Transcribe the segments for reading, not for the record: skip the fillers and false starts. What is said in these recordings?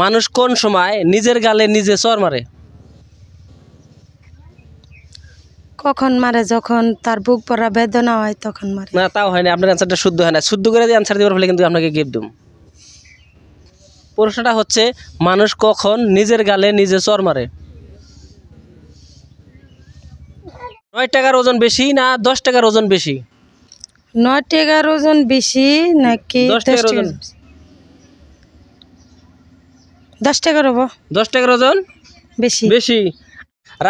মানুষ কোন সময় নিজের গালে নিজে চর মারে? কখন মারে? যখন তার বুক পড়া বেদনা হয় তখন মারে। না, তাও হয় না, আপনার অ্যান্সারটা শুদ্ধ হয় না। শুদ্ধ করে দিয়ে অ্যান্সার দিবার ফলে কিন্তু আপনাকে গিফট দিম। প্রশ্নটা হচ্ছে, মানুষ কখন নিজের গালে নিজে চর মারে? 9 টাকার ওজন বেশি না 10 টাকার ওজন বেশি? 9 টাকার ওজন বেশি নাকি 10 টাকার ওজন? 10 টাকার হবো 10 টাকার ওজন বেশি। বেশি।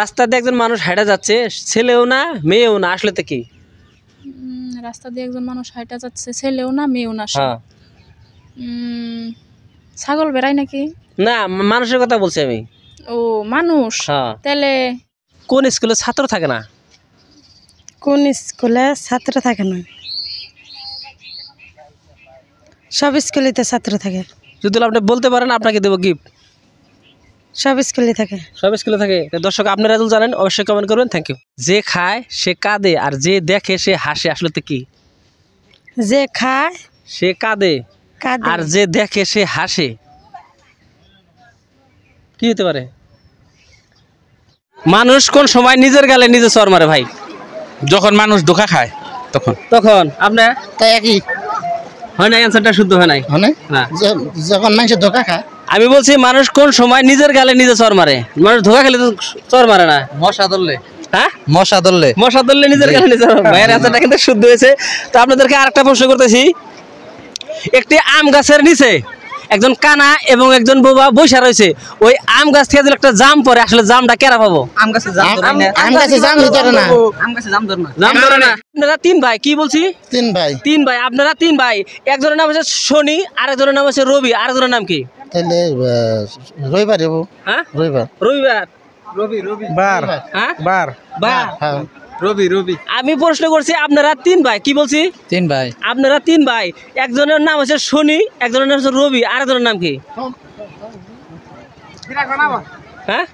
রাস্তা দিয়ে একজন মানুষ হেঁটে যাচ্ছে, ছেলেও না মেয়েও না, আসলে তো কি? রাস্তা দিয়ে একজন মানুষ হাঁটা যাচ্ছে, ছেলেও না মেয়েও না। হ্যাঁ। ছাগল বেড়ায় নাকি? না, মানুষের কথা বলছি আমি। ও মানুষ। হ্যাঁ। তাহলে কোন স্কুলে ছাত্র থাকে না? কোন স্কুলে ছাত্র থাকে না? সব স্কুলেতে ছাত্র থাকে। যদি আপনি বলতে পারেন আপনাকে দেবো গিফট। সব স্কুলে থাকে। সব স্কুলে থাকে। দর্শক, আপনারা যদি জানেন অবশ্যই কমেন্ট করবেন। Thank you. যে খায় সে কাঁদে আর যে দেখে সে হাসে, আসলে তো কি? যে খায় সে কাঁদে কাঁদে আর যে দেখে সে হাসে, কি হতে পারে? মানুষ কোন সময় নিজের গালে নিজে চর মারে ভাই? যখন মানুষ ধোঁকা খায় তখন। তখন। আপনার তাই একই হয় না, অ্যান্সারটা শুদ্ধ হয় নাই। মানে না, যখন মানুষের ধোকা খায়। আমি বলছি মানুষ কোন সময় নিজের গালে নিজে চর মারে? মানুষ ধোকা খেলে তো চর মারে না। মশা ধরলে। হ্যাঁ, মশা ধরলে। মশা ধরলে নিজের গালে নিজে চর মারে। ভাইয়ের অ্যান্সারটা কিন্তু শুদ্ধ হয়েছে। তো আপনাদেরকে আরেকটা প্রশ্ন করতেছি। একটি আম গাছের নিচে একজন কানা এবং একজন বোবা বৈশা রয়েছে। ওই আম গাছ থেকে যদি একটা জাম পড়ে, আসলে জামটা কেরা পাবো? আম গাছে জাম ধরে না। জাম ধরে না। আপনারা 3 ভাই, কি বলছি? 3 ভাই। 3 ভাই। আপনারা 3 ভাই। একজনের নাম হচ্ছে শনি, আরেকজনের নাম হচ্ছে রবি, আরেকজনের নাম কি? তাহলে রবিবার যাবো। হ্যাঁ, রবিবার। রবিবার। বার। হ্যাঁ, বার। বার। হ্যাঁ। রবি। আমি প্রশ্ন করছি, আপনারা 3 ভাই, কি বলছি? 3 ভাই। আপনারা 3 ভাই। একজনের নাম হচ্ছে শনি, একজনের নাম হচ্ছে রবি, আরেকজনের নাম কি? হ্যাঁ,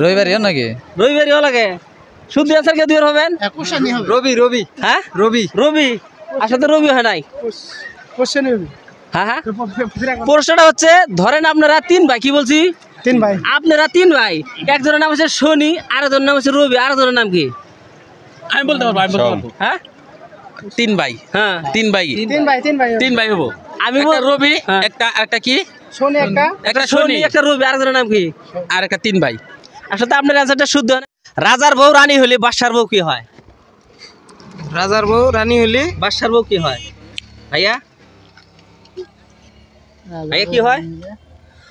রবিবার নাকি? রবিবারই লাগে। শুদ্ধ অ্যান্সার কে দিয়ে হবেন? রবি। হ্যাঁ, রবি। রবি। আসলে তো রবি হয় নাই। হ্যাঁ হ্যাঁ। প্রশ্নটা হচ্ছে, ধরেন আপনারা 3 ভাই, কি বলছি? 3 ভাই। আপনারা 3 ভাই। একজনের নাম হচ্ছে শনি, আরেকজনের নাম হচ্ছে রবি, আরেকজনের নাম কি? আমি বলতে পারবো। হ্যাঁ, 3 ভাই। হ্যাঁ, 3 ভাই। 3 ভাই হবো। আমি একটা রবি, হ্যাঁ। একটা কি? একটা শনি, একটা রবি, আরেকজনের নাম কি? আর একটা 3 ভাই। আসলে আপনার অ্যান্সারটা শুদ্ধ হয় না। রাজার বউ রানী হলে বাদশার বউ কি হয়? রাজার বউ রানী হলি বাদশার বউ কি হয় ভাইয়া? ভাইয়া কি হয়?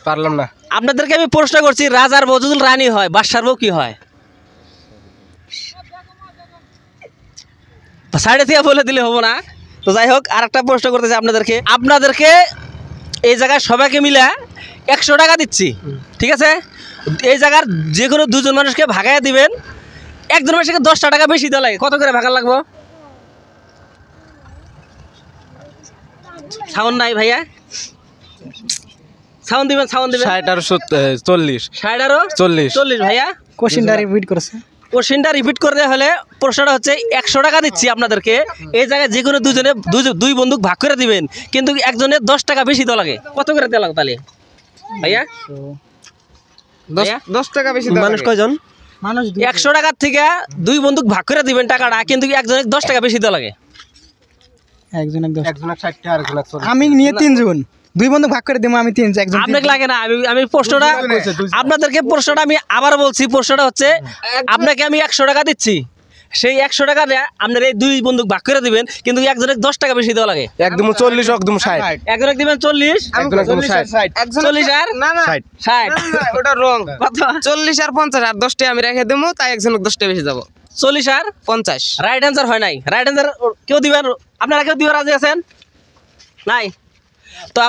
পারলাম না। আপনাদেরকে আমি প্রশ্ন করছি, রাজার বউ যদি রানী হয়, বাদশার বউ কি হয়? সাইডে থেকে বলে দিলে হবো না। তো যাই হোক, আরেকটা প্রশ্ন করতেছি আপনাদেরকে এই জায়গায় সবাইকে মিলে 100 টাকা দিচ্ছি, ঠিক আছে? এই জায়গার যে কোনো 2জন মানুষকে ভাগায় দিবেন। একজন মানুষকে 10টা টাকা বেশি দেওয়া লাগে। কত করে ভাগার লাগবো? সাউন্ড নাই ভাইয়া, সাউন্ড দিবেন। 60 আর 40। 60 আর 40 ভাইয়া। কোশ্চেনটা রিপিট করেছে। কোশ্চেনটা রিপিট করে দেওয়া হলে প্রশ্নটা হচ্ছে 100 টাকা দিচ্ছি আপনাদেরকে। এই জায়গায় যে কোনো দুই বন্দুক ভাগ করে দিবেন, কিন্তু একজনের 10 টাকা বেশি দেওয়া লাগে। কত করে দেওয়া লাগে তাহলে ভাইয়া? 10 টাকা বেশি। মানুষ কয়জন? 100 টাকার থেকে 2 বন্দুক ভাগ করে দিবেন টাকাটা, কিন্তু একজনের 10 টাকা বেশি দেওয়া লাগে। একজনের 60 আর একজনের 40। আমি নিয়ে 3 জন। 2 বন্ধু ভাগ করে দেবো আমি 3 একজন। আপনাকে লাগে না। আমি প্রশ্নটা আপনাদেরকে আমি আবার বলছি। প্রশ্নটা হচ্ছে, আপনাকে আমি 100 টাকা দিচ্ছি। সেই 100 টাকা আপনার এই 2 বন্দুক ভাগ করে দিবেন, কিন্তু একজনের 10 টাকা বেশি দেওয়া লাগে। একদম 40, একদম 60। একজনের দিবেন 40, একদম 60। 40 আর না 60। ওটা রং। কত? 40 আর 50 আর 10 টাকা আমি রেখে দেবো, তাই একজনের 10 টাকা বেশি যাব। 40 আর 50। রাইট অ্যান্সার হয় নাই। রাইট অ্যান্সার কেউ দিবেন? আপনারা কেউ দিবেন রাজি আছেন? নাই তো?